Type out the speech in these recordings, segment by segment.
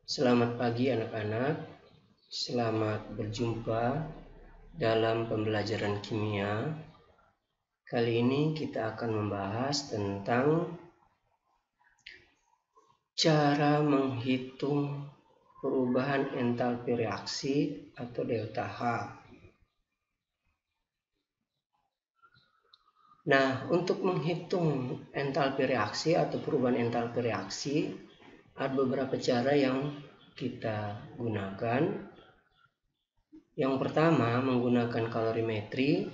Selamat pagi anak-anak, selamat berjumpa dalam pembelajaran kimia. Kali ini kita akan membahas tentang cara menghitung perubahan entalpi reaksi atau delta H. Nah, untuk menghitung entalpi reaksi atau perubahan entalpi reaksi, ada beberapa cara yang kita gunakan. Yang pertama menggunakan kalorimetri,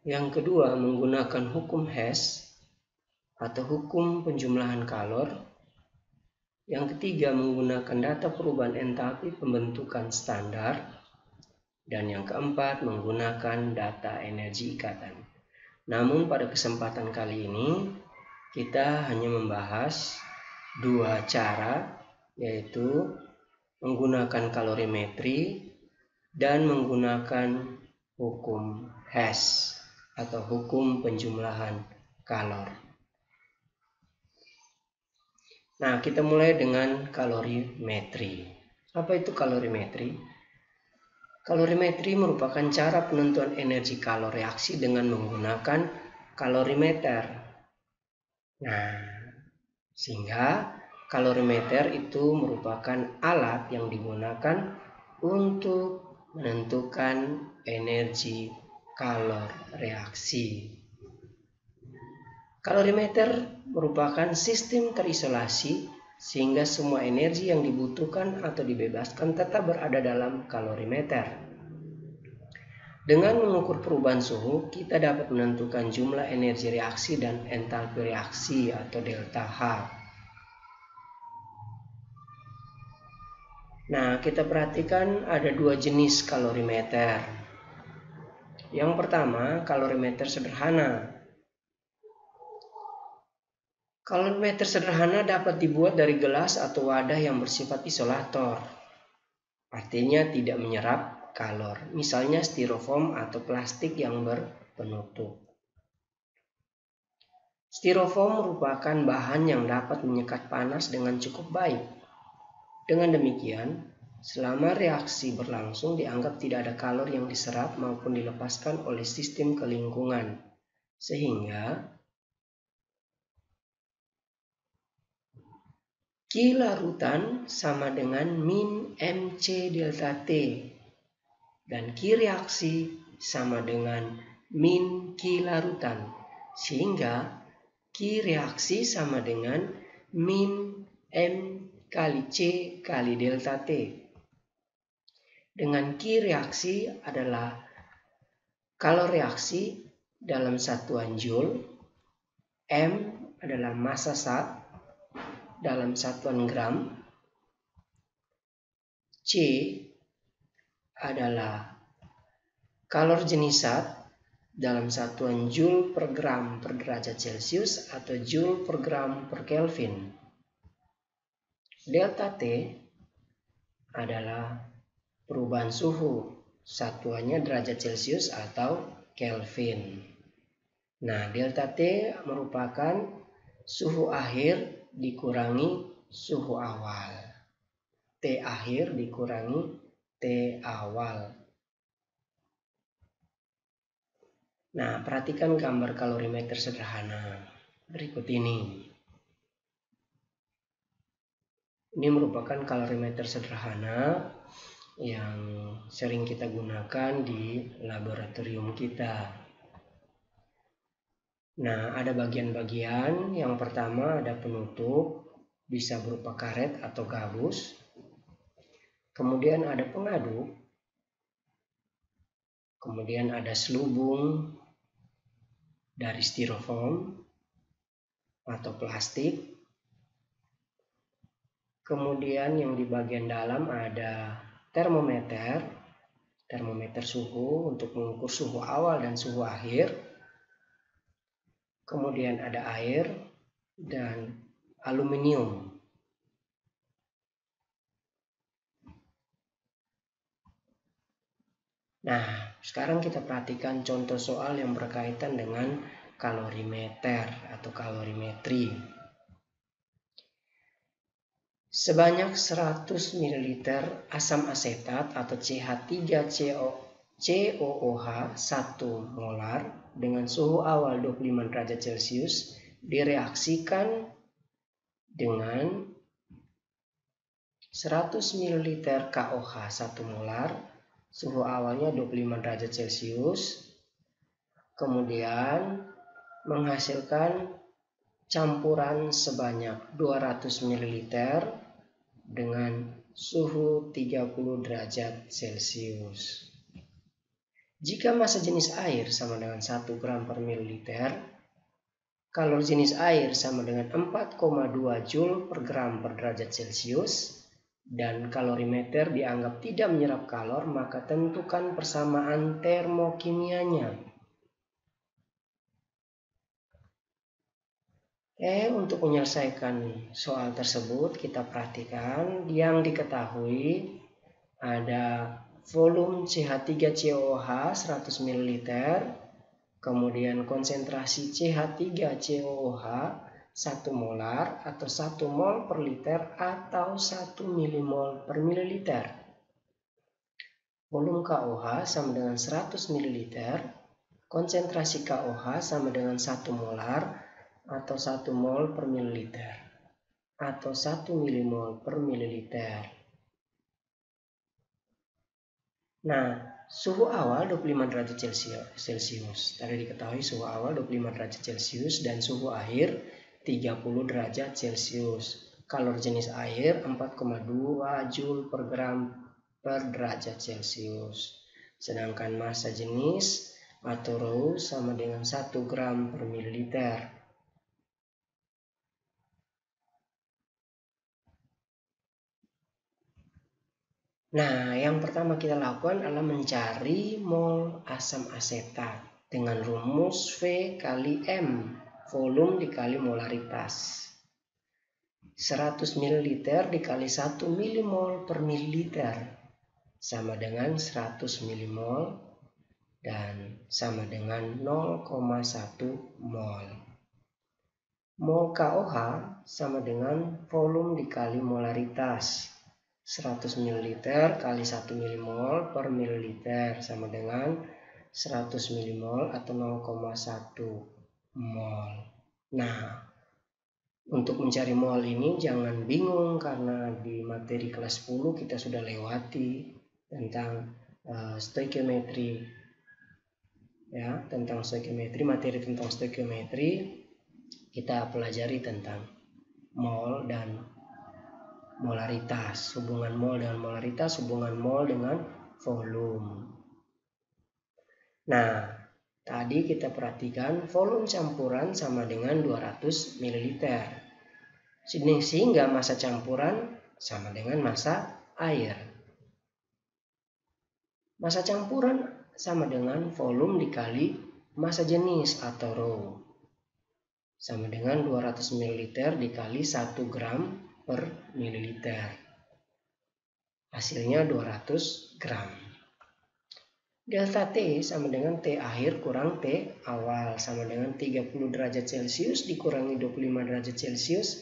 yang kedua menggunakan hukum Hess atau hukum penjumlahan kalor, yang ketiga menggunakan data perubahan entalpi pembentukan standar, dan yang keempat menggunakan data energi ikatan. Namun pada kesempatan kali ini kita hanya membahas dua cara, yaitu menggunakan kalorimetri dan menggunakan hukum Hess atau hukum penjumlahan kalor. Nah, kita mulai dengan kalorimetri. Apa itu kalorimetri? Kalorimetri merupakan cara penentuan energi kalor reaksi dengan menggunakan kalorimeter. Nah, sehingga kalorimeter itu merupakan alat yang digunakan untuk menentukan energi kalor reaksi. Kalorimeter merupakan sistem terisolasi sehingga semua energi yang dibutuhkan atau dibebaskan tetap berada dalam kalorimeter. Dengan mengukur perubahan suhu, kita dapat menentukan jumlah energi reaksi dan entalpi reaksi atau delta H. Nah, kita perhatikan ada dua jenis kalorimeter. Yang pertama, kalorimeter sederhana. Kalorimeter sederhana dapat dibuat dari gelas atau wadah yang bersifat isolator. Artinya tidak menyerap kalor, misalnya styrofoam atau plastik yang berpenutup. Styrofoam merupakan bahan yang dapat menyekat panas dengan cukup baik. Dengan demikian, selama reaksi berlangsung dianggap tidak ada kalor yang diserap maupun dilepaskan oleh sistem ke lingkungan. Sehingga Q larutan sama dengan min mc delta T dan Q reaksi sama dengan min Q larutan, sehingga Q reaksi sama dengan min M kali C kali delta T. Dengan Q reaksi adalah kalor reaksi dalam satuan Joule, M adalah massa zat dalam satuan gram, C adalah kalor jenis zat dalam satuan Joule per gram per derajat Celcius atau Joule per gram per Kelvin. Delta T adalah perubahan suhu, satuannya derajat Celcius atau Kelvin. Nah, delta T merupakan suhu akhir dikurangi suhu awal. T akhir dikurangi T awal. Nah, perhatikan gambar kalorimeter sederhana berikut ini. Ini merupakan kalorimeter sederhana yang sering kita gunakan di laboratorium kita. Nah, ada bagian-bagian. Yang pertama ada penutup, bisa berupa karet atau gabus. Kemudian ada pengaduk. Kemudian ada selubung dari styrofoam atau plastik. Kemudian yang di bagian dalam ada termometer suhu untuk mengukur suhu awal dan suhu akhir. Kemudian ada air dan aluminium. Nah, sekarang kita perhatikan contoh soal yang berkaitan dengan kalorimeter atau kalorimetri. sebanyak 100 ml asam asetat atau CH3COOH 1 molar dengan suhu awal 25 derajat Celcius direaksikan dengan 100 ml KOH 1 molar, suhu awalnya 25 derajat Celcius, kemudian menghasilkan campuran sebanyak 200 ml dengan suhu 30 derajat Celcius. Jika massa jenis air sama dengan 1 gram per mililiter, kalori jenis air sama dengan 4,2 Joule per gram per derajat Celcius, dan kalorimeter dianggap tidak menyerap kalor, maka tentukan persamaan termokimianya. Untuk menyelesaikan soal tersebut, kita perhatikan yang diketahui ada volume CH3COOH 100 ml, kemudian konsentrasi CH3COOH 1 molar atau 1 mol per liter atau 1 milimol per mililiter. Volume KOH sama dengan 100 ml, konsentrasi KOH sama dengan 1 molar atau 1 mol per mililiter atau 1 milimol per mililiter. Nah, suhu awal 25 derajat Celcius. Tadi diketahui suhu awal 25 derajat Celcius dan suhu akhir 30 derajat Celcius. Kalori jenis air 4,2 Joule per gram per derajat Celcius. Sedangkan massa jenis atau rho sama dengan 1 gram per mililiter. Nah, yang pertama kita lakukan adalah mencari mol asam asetat dengan rumus V kali M, volume dikali molaritas. 100 ml dikali 1 milimol per mililiter sama dengan 100 milimol dan sama dengan 0,1 mol. Mol KOH sama dengan volume dikali molaritas. 100 ml kali 1 milimol per mililiter sama dengan 100 milimol atau 0,1 mol. Nah, untuk mencari mol ini jangan bingung karena di materi kelas 10 kita sudah lewati tentang stoikiometri. Ya, tentang stoikiometri, materi tentang stoikiometri kita pelajari tentang mol dan molaritas, hubungan mol dengan molaritas, hubungan mol dengan volume. Nah, tadi kita perhatikan volume campuran sama dengan 200 ml. Sehingga massa campuran sama dengan massa air. Massa campuran sama dengan volume dikali massa jenis atau rho. Sama dengan 200 ml dikali 1 gram per mililiter. Hasilnya 200 gram. Delta T sama dengan T akhir kurang T awal sama dengan 30 derajat Celcius dikurangi 25 derajat Celcius,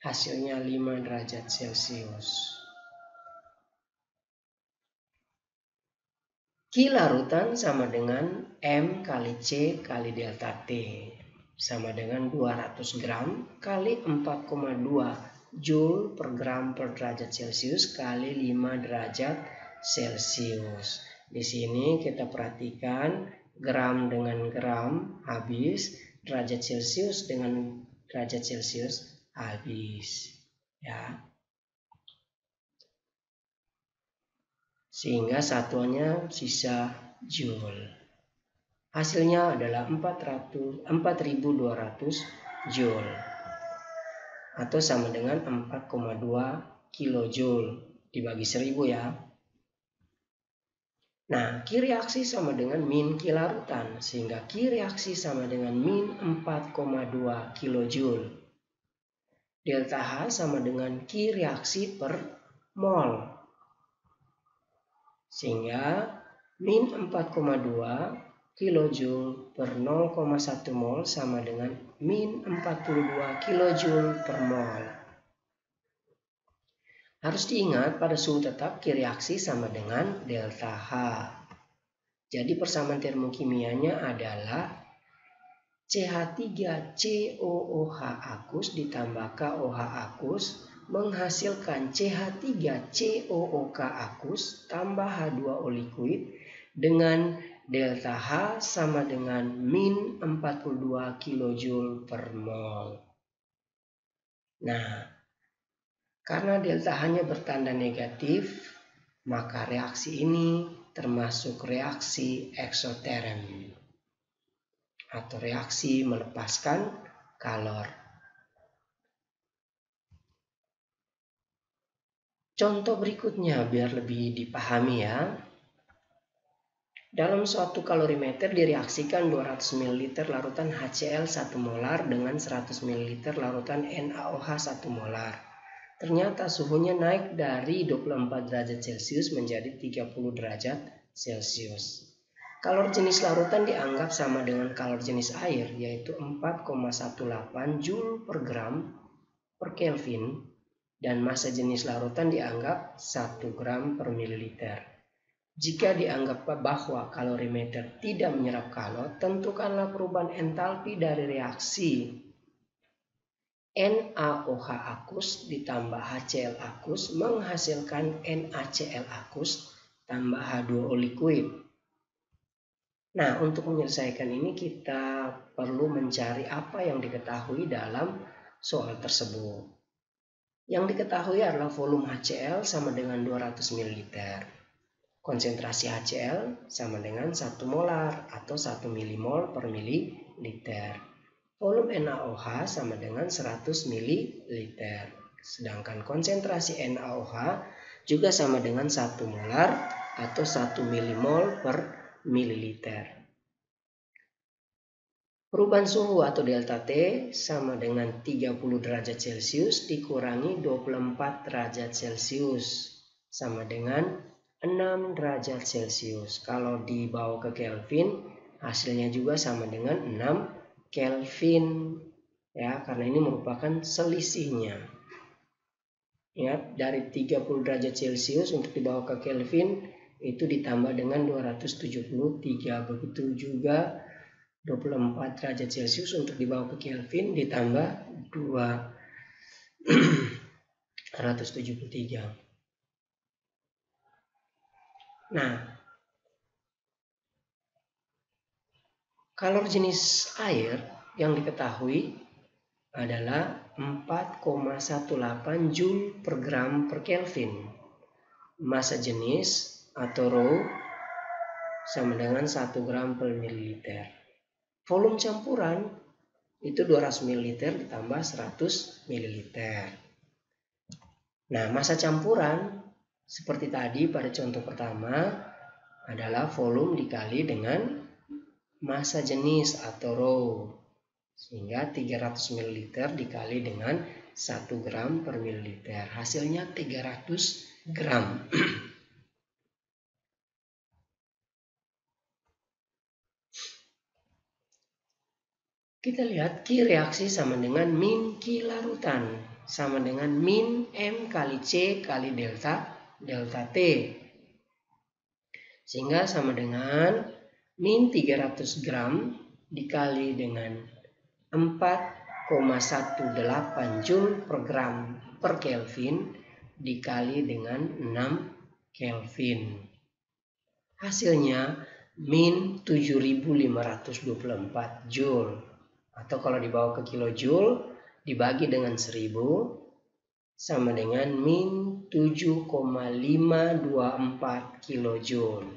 hasilnya 5 derajat Celcius. Q larutan sama dengan M kali C kali delta T sama dengan 200 gram kali 4,2 Joule per gram per derajat Celcius kali 5 derajat Celcius. Di sini kita perhatikan gram dengan gram habis, derajat Celcius dengan derajat Celcius habis. Ya. Sehingga satuannya sisa Joule. Hasilnya adalah 4200 Joule. Atau sama dengan 4,2 kilojoule dibagi 1000 ya. Nah, Q reaksi sama dengan min Q larutan, sehingga Q reaksi sama dengan min 4,2 kilojoule. Delta H sama dengan Q reaksi per mol, sehingga min 4,2 kilojoule per 0,1 mol sama dengan min 42 kilojoule per mol. Harus diingat pada suhu tetap Q reaksi sama dengan delta H. Jadi persamaan termokimianya adalah CH3COOH akus ditambah KOH akus menghasilkan CH3COOK akus tambah H2O liquid dengan delta H sama dengan min 42 kJ per mol. Nah, karena delta H-nya bertanda negatif, maka reaksi ini termasuk reaksi eksoterm atau reaksi melepaskan kalor. Contoh berikutnya biar lebih dipahami ya. Dalam suatu kalorimeter direaksikan 200 ml larutan HCl 1 molar dengan 100 ml larutan NaOH 1 molar. Ternyata suhunya naik dari 24 derajat Celcius menjadi 30 derajat Celcius. Kalor jenis larutan dianggap sama dengan kalor jenis air, yaitu 4,18 Joule per gram per Kelvin, dan massa jenis larutan dianggap 1 gram per mililiter. Jika dianggap bahwa kalorimeter tidak menyerap kalor, tentukanlah perubahan entalpi dari reaksi NaOH akus ditambah HCl akus menghasilkan NaCl akus tambah H2O liquid. Nah, untuk menyelesaikan ini kita perlu mencari apa yang diketahui dalam soal tersebut. Yang diketahui adalah volume HCl sama dengan 200 ml. Konsentrasi HCl sama dengan 1 molar atau 1 milimol per mililiter. Volume NaOH sama dengan 100 ml. Sedangkan konsentrasi NaOH juga sama dengan 1 molar atau 1 milimol per mililiter. Perubahan suhu atau delta T sama dengan 30 derajat Celcius dikurangi 24 derajat Celcius sama dengan 6 derajat Celcius. Kalau dibawa ke Kelvin, hasilnya juga sama dengan 6 Kelvin. Ya, karena ini merupakan selisihnya. Ya, dari 30 derajat Celcius untuk dibawa ke Kelvin itu ditambah dengan 273. Begitu juga 24 derajat Celcius untuk dibawa ke Kelvin ditambah 273. Nah, kalor jenis air yang diketahui adalah 4,18 Joule per gram per Kelvin. Massa jenis atau rho sama dengan 1 gram per mililiter. Volume campuran itu 200 ml ditambah 100 ml. Nah, massa campuran seperti tadi pada contoh pertama adalah volume dikali dengan massa jenis atau rho. Sehingga 300 ml dikali dengan 1 gram per mililiter. Hasilnya 300 gram. Kita lihat Q reaksi sama dengan min Q larutan. Sama dengan min M kali C kali delta T. Sehingga sama dengan min 300 gram dikali dengan 4,18 Joule per gram per Kelvin dikali dengan 6 Kelvin. Hasilnya min 7524 Joule. Atau kalau dibawa ke kilojoule dibagi dengan 1000 sama dengan min 7,524 kilojoule.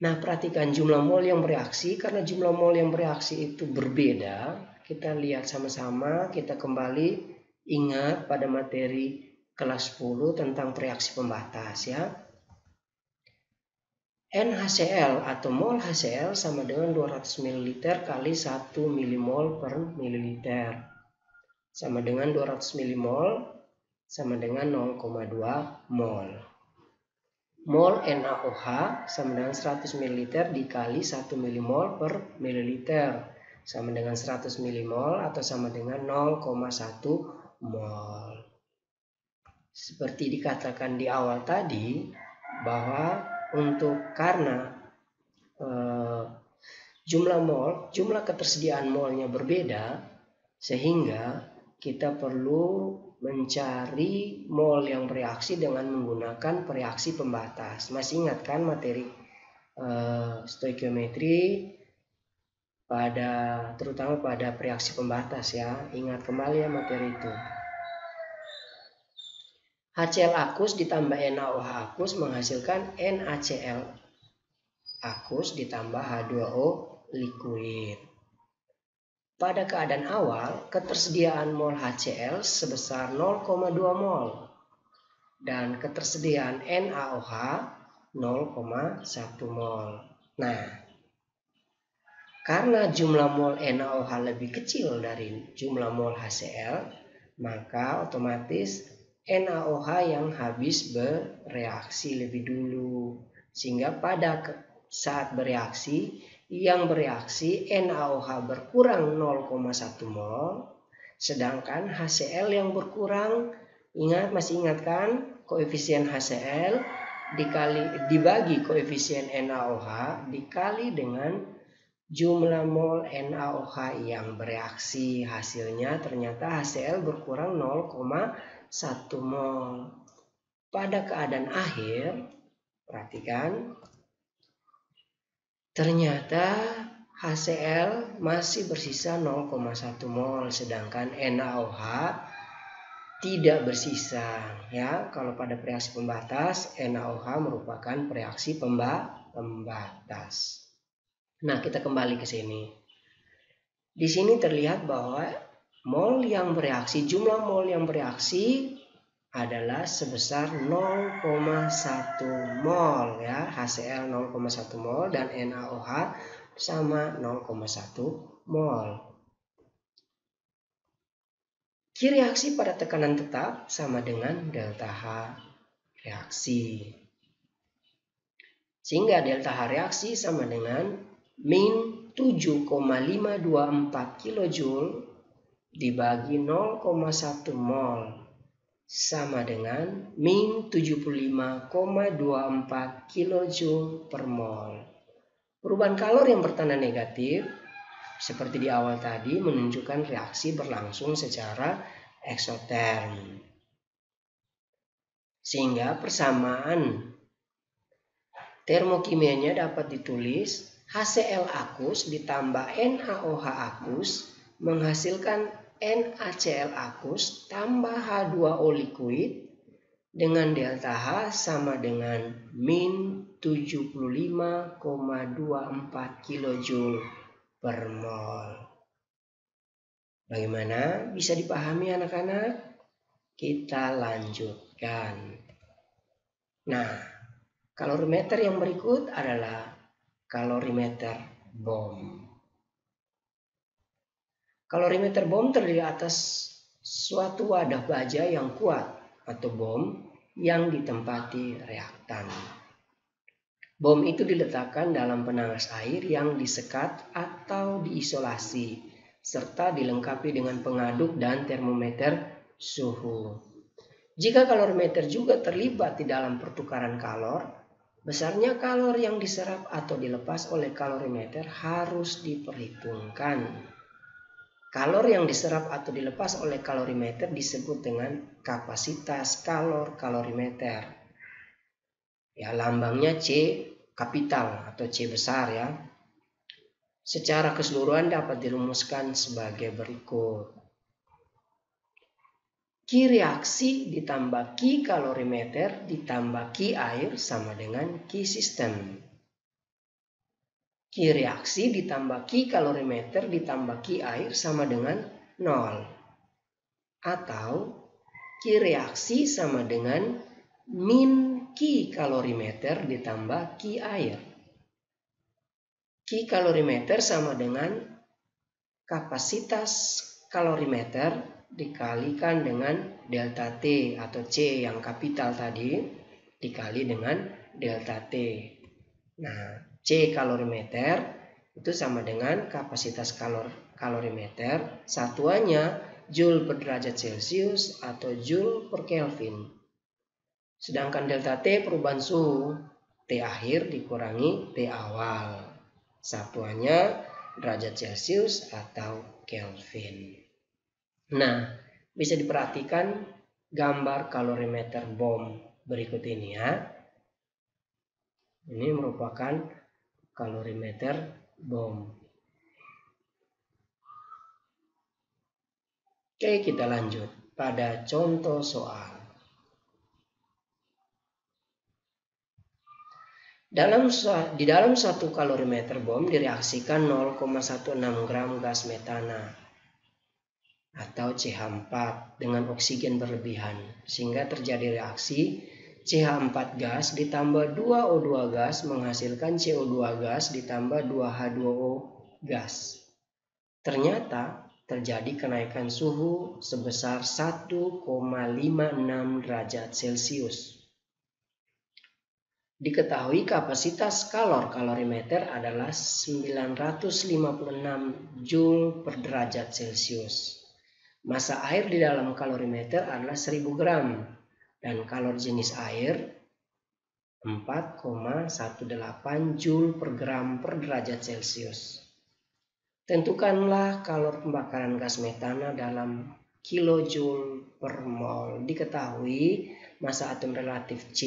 Nah, perhatikan jumlah mol yang bereaksi. Karena jumlah mol yang bereaksi itu berbeda, kita lihat sama-sama, kita kembali ingat pada materi kelas 10 tentang reaksi pembatas ya. NaCl atau mol HCl sama dengan 200 ml kali 1 milimol per mililiter. Sama dengan 200 milimol sama dengan 0,2 mol. Mol NaOH sama dengan 100 ml dikali 1 milimol per mililiter. Sama dengan 100 milimol atau sama dengan 0,1 mol. seperti dikatakan di awal tadi, bahwa karena jumlah ketersediaan molnya berbeda, sehingga kita perlu mencari mol yang bereaksi dengan menggunakan reaksi pembatas. Masih ingat kan materi stoikiometri terutama pada reaksi pembatas ya. Ingat kembali ya materi itu. HCl akus ditambah NaOH akus menghasilkan NaCl akus ditambah H2O liquid. Pada keadaan awal, ketersediaan mol HCl sebesar 0,2 mol dan ketersediaan NaOH 0,1 mol. Nah, karena jumlah mol NaOH lebih kecil dari jumlah mol HCl, maka otomatis NaOH yang habis bereaksi lebih dulu. Sehingga pada saat bereaksi, yang bereaksi NaOH berkurang 0,1 mol, sedangkan HCl yang berkurang, masih ingat kan? Koefisien HCl dibagi koefisien NaOH dikali dengan jumlah mol NaOH yang bereaksi. Hasilnya ternyata HCl berkurang 0,1 mol. Pada keadaan akhir, perhatikan, ternyata HCl masih bersisa 0,1 mol, sedangkan NaOH tidak bersisa. Ya, kalau pada reaksi pembatas, NaOH merupakan reaksi pembatas. Nah, kita kembali ke sini. Di sini terlihat bahwa jumlah mol yang bereaksi adalah sebesar 0,1 mol ya, HCl 0,1 mol dan NaOH sama 0,1 mol. Ki reaksi pada tekanan tetap sama dengan delta H reaksi. Sehingga delta H reaksi sama dengan min 7,524 kJ dibagi 0,1 mol sama dengan min 75,24 kJ per mol. Perubahan kalor yang bertanda negatif seperti di awal tadi menunjukkan reaksi berlangsung secara eksoterm. Sehingga persamaan termokimianya dapat ditulis HCl akus ditambah NaOH akus menghasilkan NaCl akus tambah H2O liquid dengan delta H sama dengan min 75,24 kJ per mol. Bagaimana? Bisa dipahami anak-anak? Kita lanjutkan. Nah, kalorimeter yang berikut adalah kalorimeter bom. Kalorimeter bom terdiri atas suatu wadah baja yang kuat atau bom yang ditempati reaktan. Bom itu diletakkan dalam penanas air yang disekat atau diisolasi serta dilengkapi dengan pengaduk dan termometer suhu. Jika kalorimeter juga terlibat di dalam pertukaran kalor, besarnya kalor yang diserap atau dilepas oleh kalorimeter harus diperhitungkan. Kalor yang diserap atau dilepas oleh kalorimeter disebut dengan kapasitas kalor kalorimeter. Ya, lambangnya C kapital atau C besar ya. Secara keseluruhan dapat dirumuskan sebagai berikut. Ki reaksi ditambah Ki kalorimeter ditambah Ki air sama dengan Ki sistem. Ki reaksi ditambah Ki kalorimeter ditambah Ki air sama dengan 0. Atau Ki reaksi sama dengan min Ki kalorimeter ditambah Ki air. Ki kalorimeter sama dengan kapasitas kalorimeter dikalikan dengan delta T atau C yang kapital tadi dikali dengan delta T. Nah, C kalorimeter itu sama dengan kapasitas kalorimeter, satuannya Joule per derajat Celcius atau Joule per Kelvin. Sedangkan delta T perubahan suhu T akhir dikurangi T awal. Satuannya derajat Celcius atau Kelvin. Nah, bisa diperhatikan gambar kalorimeter bom berikut ini ya. Ini merupakan kalorimeter bom. Oke, kita lanjut pada contoh soal. Di dalam satu kalorimeter bom direaksikan 0,16 gram gas metana atau CH4 dengan oksigen berlebihan, sehingga terjadi reaksi CH4 gas ditambah 2O2 gas menghasilkan CO2 gas ditambah 2H2O gas. Ternyata terjadi kenaikan suhu sebesar 1,56 derajat Celcius. Diketahui kapasitas kalorimeter adalah 956 Joule per derajat Celcius. Massa air di dalam kalorimeter adalah 1000 gram dan kalor jenis air 4,18 Joule per gram per derajat Celcius. Tentukanlah kalor pembakaran gas metana dalam kilojoule per mol. Diketahui massa atom relatif C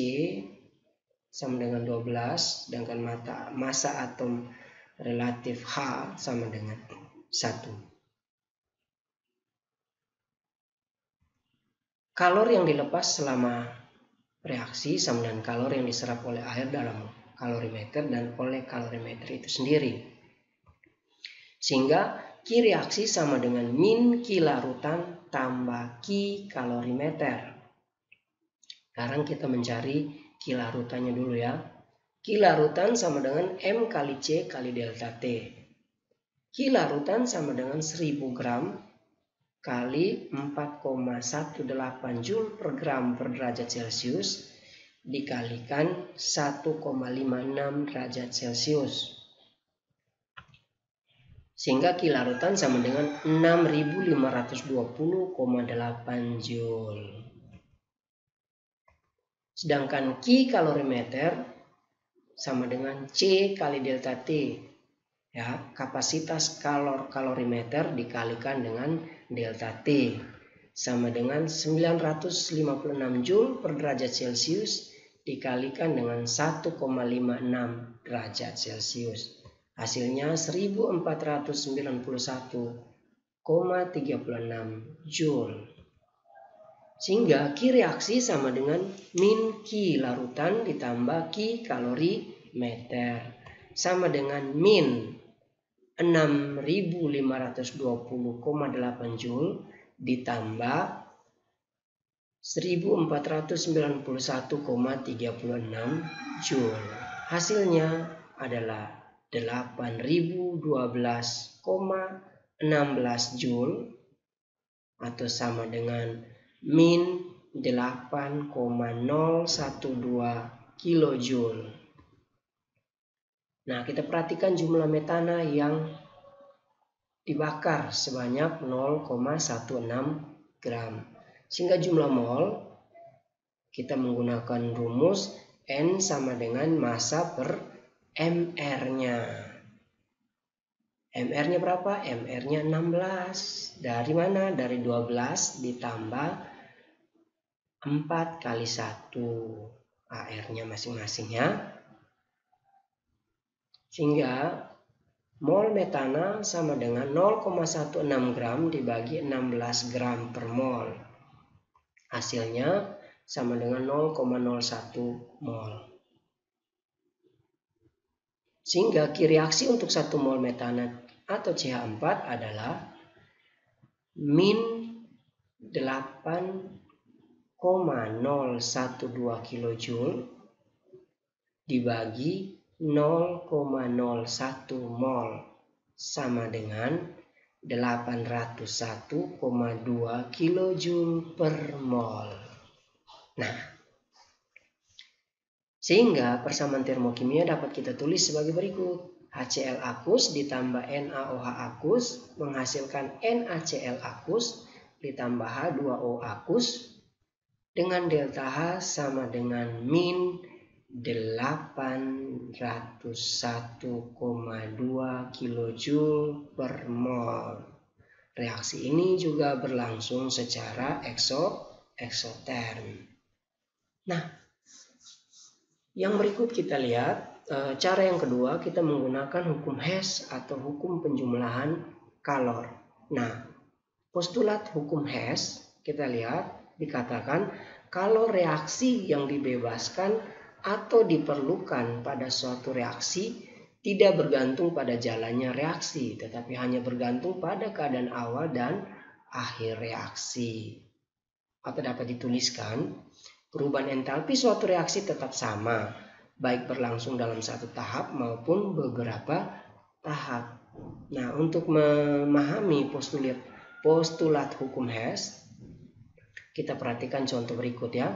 sama dengan 12, sedangkan massa atom relatif H sama dengan 1. Kalor yang dilepas selama reaksi sama dengan kalor yang diserap oleh air dalam kalorimeter dan oleh kalorimeter itu sendiri. Sehingga Q reaksi sama dengan min Q larutan tambah Q kalorimeter. Sekarang kita mencari Q larutannya dulu ya. Q larutan sama dengan M kali C kali delta T. Q larutan sama dengan 1000 gram kali 4,18 Joule per gram per derajat Celcius dikalikan 1,56 derajat Celcius. Sehingga Q larutan sama dengan 6520,8 Joule. Sedangkan Q kalorimeter sama dengan C kali delta T. Ya, kapasitas kalorimeter dikalikan dengan delta T sama dengan 956 Joule per derajat Celcius dikalikan dengan 1,56 derajat Celcius. Hasilnya 1491,36 Joule. Sehingga Q reaksi sama dengan min Q larutan ditambah Q kalorimeter sama dengan min 6520,8 Joule ditambah 1491,36 Joule. Hasilnya adalah 8012,16 Joule atau sama dengan min 8,012 kilojoule. Nah, kita perhatikan jumlah metana yang dibakar sebanyak 0,16 gram. Sehingga jumlah mol kita menggunakan rumus N sama dengan massa per MR-nya. MR-nya berapa? MR-nya 16. Dari mana? Dari 12 ditambah 4 kali 1. AR-nya masing-masing ya. Sehingga mol metana sama dengan 0,16 gram dibagi 16 gram per mol. Hasilnya sama dengan 0,01 mol. Sehingga Q reaksi untuk 1 mol metana atau CH4 adalah min 8,012 kilojoule dibagi 0,01 mol sama dengan 801,2 kilojoule per mol. Nah, sehingga persamaan termokimia dapat kita tulis sebagai berikut. HCl akus ditambah NaOH akus menghasilkan NaCl akus ditambah H2O akus dengan delta H sama dengan min 801,2 kJ per mol. Reaksi ini juga berlangsung secara eksoterm. Nah, yang berikut kita lihat, cara yang kedua kita menggunakan hukum Hess atau hukum penjumlahan kalor. Nah, postulat hukum Hess kita lihat dikatakan kalau reaksi yang dibebaskan atau diperlukan pada suatu reaksi tidak bergantung pada jalannya reaksi, tetapi hanya bergantung pada keadaan awal dan akhir reaksi. Atau dapat dituliskan, perubahan entalpi suatu reaksi tetap sama, baik berlangsung dalam satu tahap maupun beberapa tahap. Nah, untuk memahami postulat hukum Hess, kita perhatikan contoh berikut ya.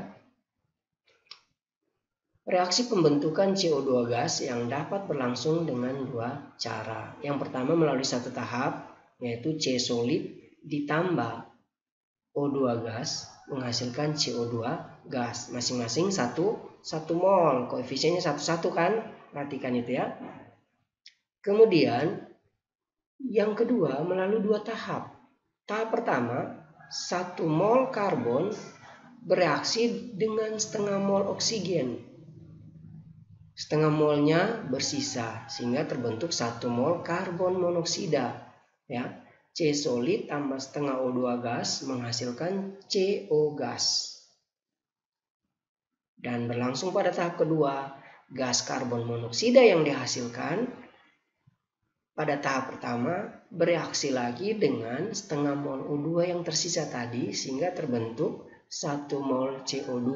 Reaksi pembentukan CO2 gas yang dapat berlangsung dengan dua cara. Yang pertama melalui satu tahap, yaitu C solid ditambah O2 gas menghasilkan CO2 gas. Masing-masing 1 mol. Koefisiennya 1 kan? Perhatikan itu ya. Kemudian yang kedua melalui dua tahap. Tahap pertama, 1 mol karbon bereaksi dengan setengah mol oksigen. Setengah molnya bersisa sehingga terbentuk 1 mol karbon monoksida ya. C solid tambah setengah O2 gas menghasilkan CO gas. Dan berlangsung pada tahap kedua, gas karbon monoksida yang dihasilkan pada tahap pertama bereaksi lagi dengan setengah mol O2 yang tersisa tadi sehingga terbentuk 1 mol CO2.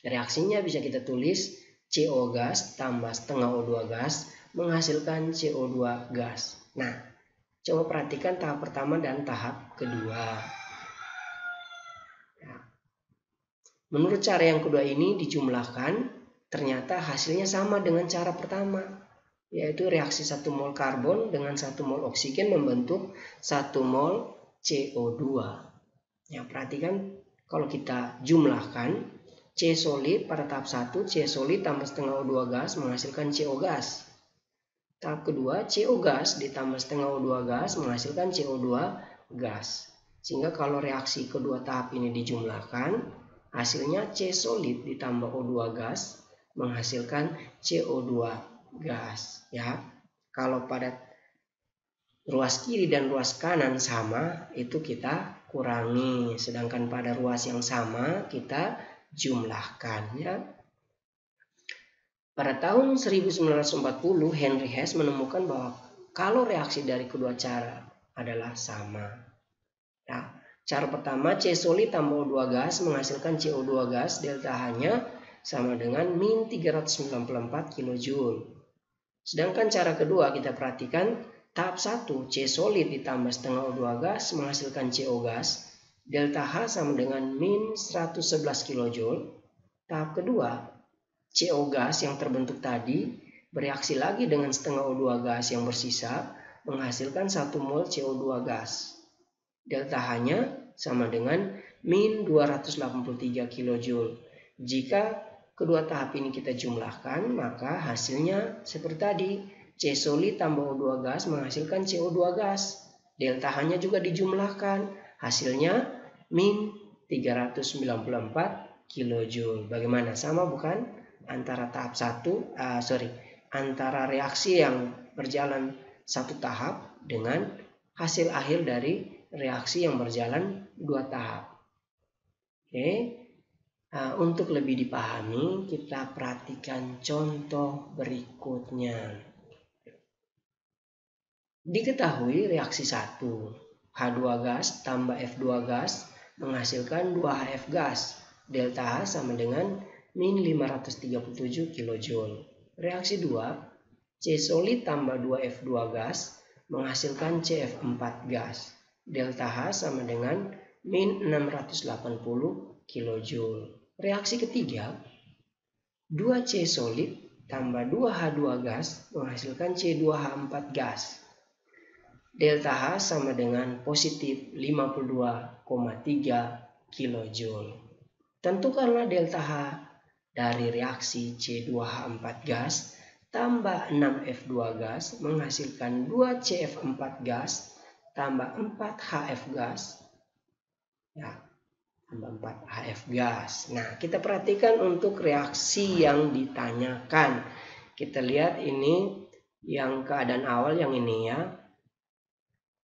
Reaksinya bisa kita tulis CO gas tambah setengah O2 gas menghasilkan CO2 gas. Nah, coba perhatikan tahap pertama dan tahap kedua. Nah, menurut cara yang kedua ini dijumlahkan, ternyata hasilnya sama dengan cara pertama, yaitu reaksi 1 mol karbon dengan 1 mol oksigen membentuk 1 mol CO2. Ya, perhatikan kalau kita jumlahkan, C solid pada tahap 1, C solid tambah setengah O2 gas menghasilkan CO gas. Tahap kedua, CO gas ditambah setengah O2 gas menghasilkan CO2 gas. Sehingga kalau reaksi kedua tahap ini dijumlahkan, hasilnya C solid ditambah O2 gas menghasilkan CO2 gas. Ya, kalau pada ruas kiri dan ruas kanan sama, itu kita kurangi. Sedangkan pada ruas yang sama, kita jumlahkan ya. Pada tahun 1940 Henry Hess menemukan bahwa kalau reaksi dari kedua cara adalah sama. Nah, cara pertama C solid tambah O2 gas menghasilkan CO2 gas delta H-nya sama dengan min 394 kJ. Sedangkan cara kedua kita perhatikan tahap 1 C solid ditambah setengah O2 gas menghasilkan CO gas. Delta H sama dengan min 111 kJ. Tahap kedua, CO gas yang terbentuk tadi bereaksi lagi dengan setengah O2 gas yang bersisa menghasilkan 1 mol CO2 gas. Delta H-nya sama dengan min 283 kJ. Jika kedua tahap ini kita jumlahkan, maka hasilnya seperti tadi. C solid tambah O2 gas menghasilkan CO2 gas. Delta H-nya juga dijumlahkan. Hasilnya min 394 kJ. Bagaimana? Sama bukan? Antara tahap antara reaksi yang berjalan satu tahap dengan hasil akhir dari reaksi yang berjalan dua tahap. Oke. Nah, untuk lebih dipahami, kita perhatikan contoh berikutnya. Diketahui reaksi 1, H2 gas tambah F2 gas menghasilkan 2HF gas. Delta H sama dengan min 537 kJ. Reaksi 2, C solid tambah 2F2 gas menghasilkan CF4 gas. Delta H sama dengan min 680 kJ. Reaksi ketiga, 2C solid tambah 2H2 gas menghasilkan C2H4 gas. Delta H sama dengan positif 52,3 kilojoule. Tentukanlah delta H dari reaksi C2H4 gas tambah 6F2 gas menghasilkan 2CF4 gas tambah 4HF gas. Ya, tambah 4HF gas. Nah, kita perhatikan untuk reaksi yang ditanyakan. Kita lihat ini yang keadaan awal yang ini ya.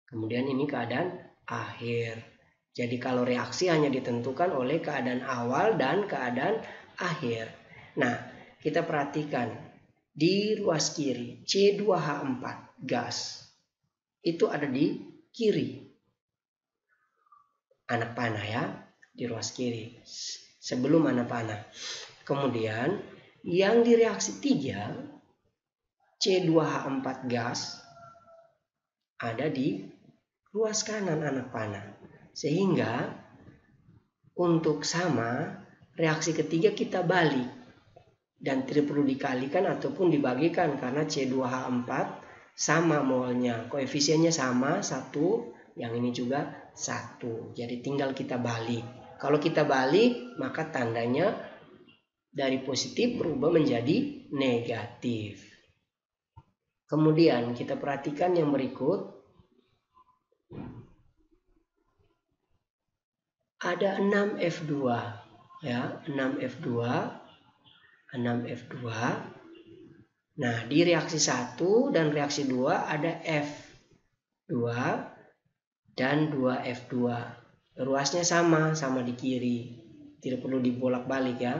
Kemudian ini keadaan akhir. Jadi kalau reaksi hanya ditentukan oleh keadaan awal dan keadaan akhir. Nah, kita perhatikan di ruas kiri C2H4 gas itu ada di kiri anak panah ya, di ruas kiri sebelum anak panah. Kemudian yang di reaksi 3 C2H4 gas ada di ruas kanan anak panah. Sehingga untuk sama reaksi ketiga kita balik dan tidak perlu dikalikan ataupun dibagikan karena C2H4 sama molnya, koefisiennya sama 1, yang ini juga 1. Jadi tinggal kita balik. Kalau kita balik maka tandanya dari positif berubah menjadi negatif. Kemudian kita perhatikan yang berikut. Ada 6F2 ya, 6F2. Nah, di reaksi 1 dan reaksi 2 ada F2 dan 2F2. Ruasnya sama di kiri. Tidak perlu dibolak-balik ya.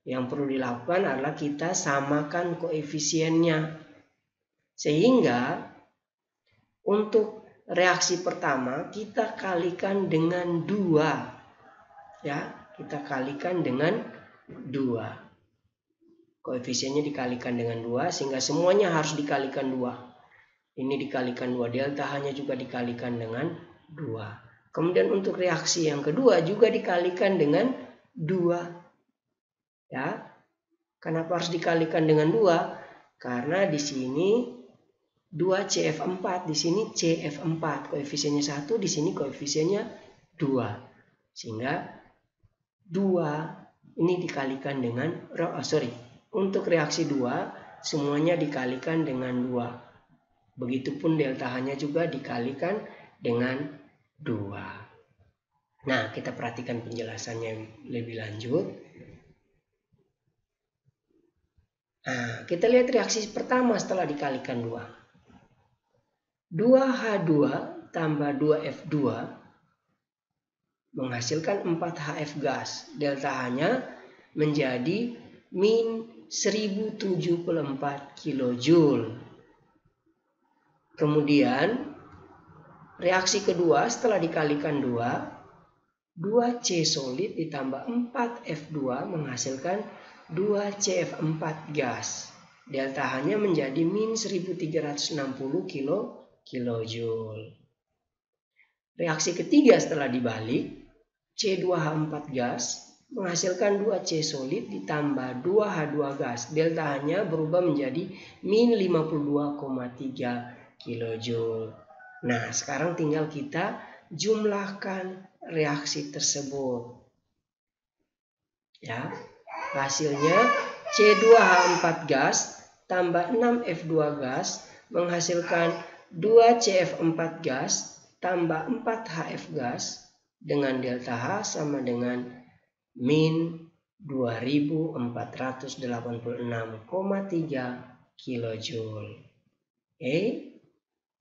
Yang perlu dilakukan adalah kita samakan koefisiennya. Sehingga untuk reaksi pertama kita kalikan dengan 2. Ya, kita kalikan dengan 2. Koefisiennya dikalikan dengan 2 sehingga semuanya harus dikalikan 2. Ini dikalikan 2, delta hanya juga dikalikan dengan 2. Kemudian untuk reaksi yang kedua juga dikalikan dengan 2. Ya. Kenapa harus dikalikan dengan 2? Karena di sini 2CF4, di sini CF4, koefisiennya 1, di sini koefisiennya 2. Sehingga 2 ini dikalikan dengan untuk reaksi 2 semuanya dikalikan dengan 2. Begitupun delta H-nya juga dikalikan dengan 2. Nah, kita perhatikan penjelasannya lebih lanjut. Nah, kita lihat reaksi pertama setelah dikalikan 2. 2H2 tambah 2F2 menghasilkan 4HF gas. Delta H-nya menjadi min 1074 kilojoule. Kemudian reaksi kedua setelah dikalikan 2C solid ditambah 4F2 menghasilkan 2CF4 gas. Delta H-nya menjadi min 1360 kilojoule. Reaksi ketiga setelah dibalik, C2H4 gas menghasilkan 2C solid ditambah 2H2 gas. Delta H-nya berubah menjadi min 52,3 kilojoule. Nah, sekarang tinggal kita jumlahkan reaksi tersebut. Ya, hasilnya C2H4 gas tambah 6F2 gas menghasilkan 2CF4 gas tambah 4HF gas dengan delta H sama dengan min 2486,3 kilojoule.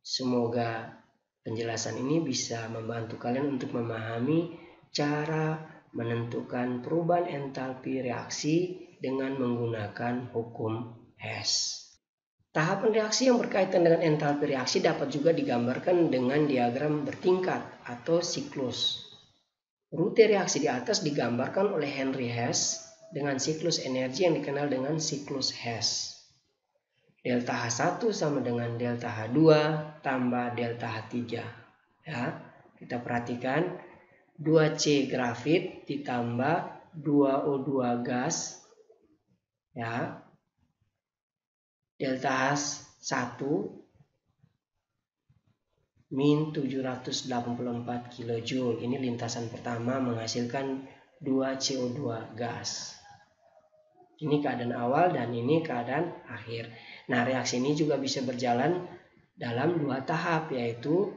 Semoga penjelasan ini bisa membantu kalian untuk memahami cara menentukan perubahan entalpi reaksi dengan menggunakan hukum Hess. Tahapan reaksi yang berkaitan dengan entalpi reaksi dapat juga digambarkan dengan diagram bertingkat atau siklus. Rute reaksi di atas digambarkan oleh Henry Hess dengan siklus energi yang dikenal dengan siklus Hess. Delta H1 sama dengan delta H2 tambah delta H3. Ya, kita perhatikan 2C grafit ditambah 2O2 gas. Ya. Delta H1 min 784 kJ. Ini lintasan pertama menghasilkan 2 CO2 gas. Ini keadaan awal dan ini keadaan akhir. Nah, reaksi ini juga bisa berjalan dalam 2 tahap, yaitu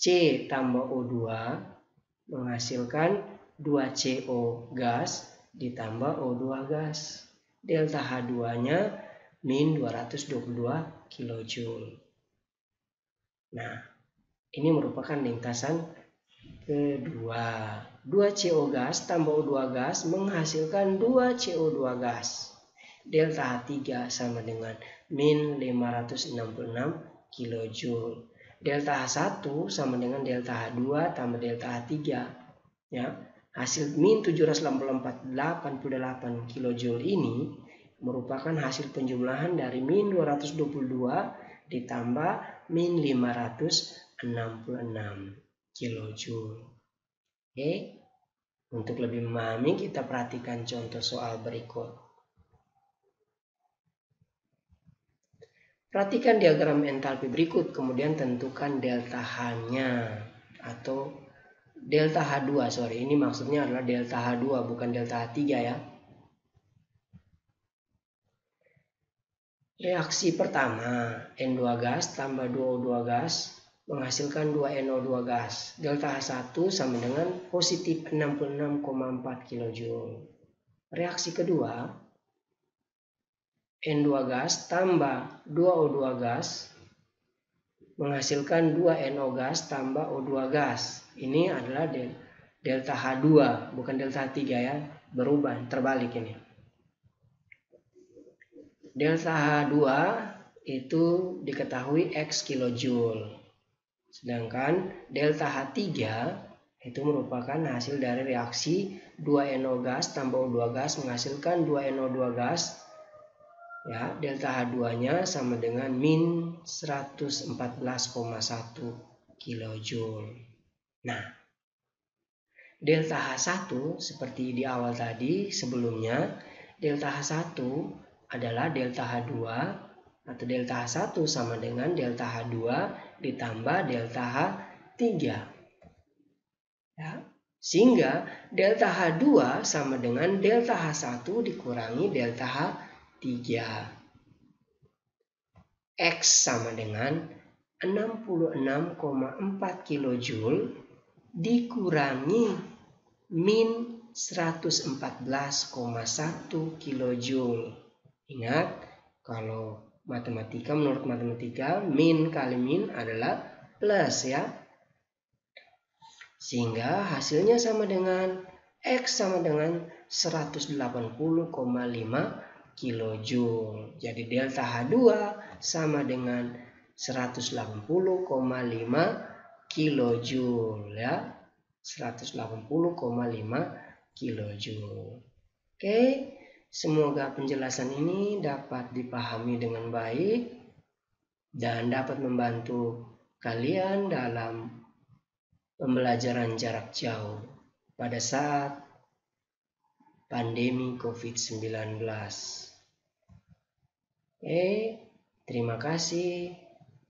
C tambah O2 menghasilkan 2 CO gas ditambah O2 gas. Delta H2-nya min 222 kJ. Nah, ini merupakan lintasan kedua. 2 CO gas tambah O2 gas menghasilkan 2 CO2 gas. Delta H3 sama dengan min 566 kJ. Delta H1 sama dengan delta H2 tambah delta H3. Ya, hasil min 788 kJ ini merupakan hasil penjumlahan dari min 222 ditambah min 566 kJ. Oke, untuk lebih memahami kita perhatikan contoh soal berikut. Perhatikan diagram entalpi berikut, kemudian tentukan delta H-nya atau delta H2, ini maksudnya adalah delta H2 bukan delta H3 ya. Reaksi pertama, N2 gas tambah 2O2 gas menghasilkan 2 NO2 gas. Delta H1 sama dengan positif 66,4 kJ. Reaksi kedua, N2 gas tambah 2O2 gas menghasilkan 2 NO gas tambah O2 gas. Ini adalah delta H2 bukan delta H3 ya, berubah, terbalik ini. Delta H2 itu diketahui X kilojoule. Sedangkan delta H3 itu merupakan hasil dari reaksi 2 NO gas tambah O2 gas menghasilkan 2 NO2 gas. Ya, delta H2-nya sama dengan min 114,1 kJ. Nah, delta H1 seperti di awal tadi sebelumnya, delta H1 adalah delta H2 atau delta H1 sama dengan delta H2 ditambah delta H3. Ya, sehingga delta H2 sama dengan delta H1 dikurangi delta H3. X sama dengan 66,4 kJ dikurangi min 114,1 kJ. Ingat, kalau menurut matematika, min kali min adalah plus ya. Sehingga hasilnya sama dengan X sama dengan 180,5 kJ. Jadi delta H2 sama dengan 180,5 kJ ya. 180,5 kJ. Oke, semoga penjelasan ini dapat dipahami dengan baik dan dapat membantu kalian dalam pembelajaran jarak jauh pada saat pandemi COVID-19. Oke, terima kasih.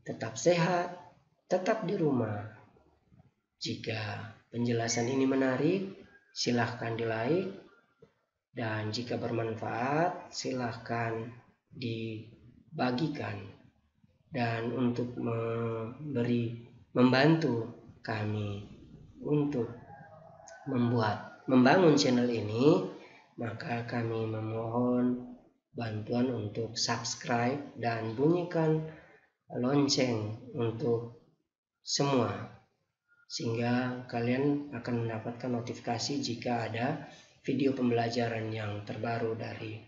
Tetap sehat, tetap di rumah. Jika penjelasan ini menarik, silahkan di-like. Dan jika bermanfaat, silahkan dibagikan. Dan untuk membantu kami untuk membangun channel ini, maka kami memohon bantuan untuk subscribe dan bunyikan lonceng untuk semua, sehingga kalian akan mendapatkan notifikasi jika ada video pembelajaran yang terbaru dari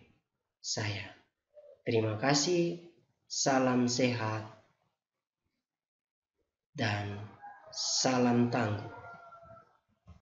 saya. Terima kasih, salam sehat, dan salam tangguh.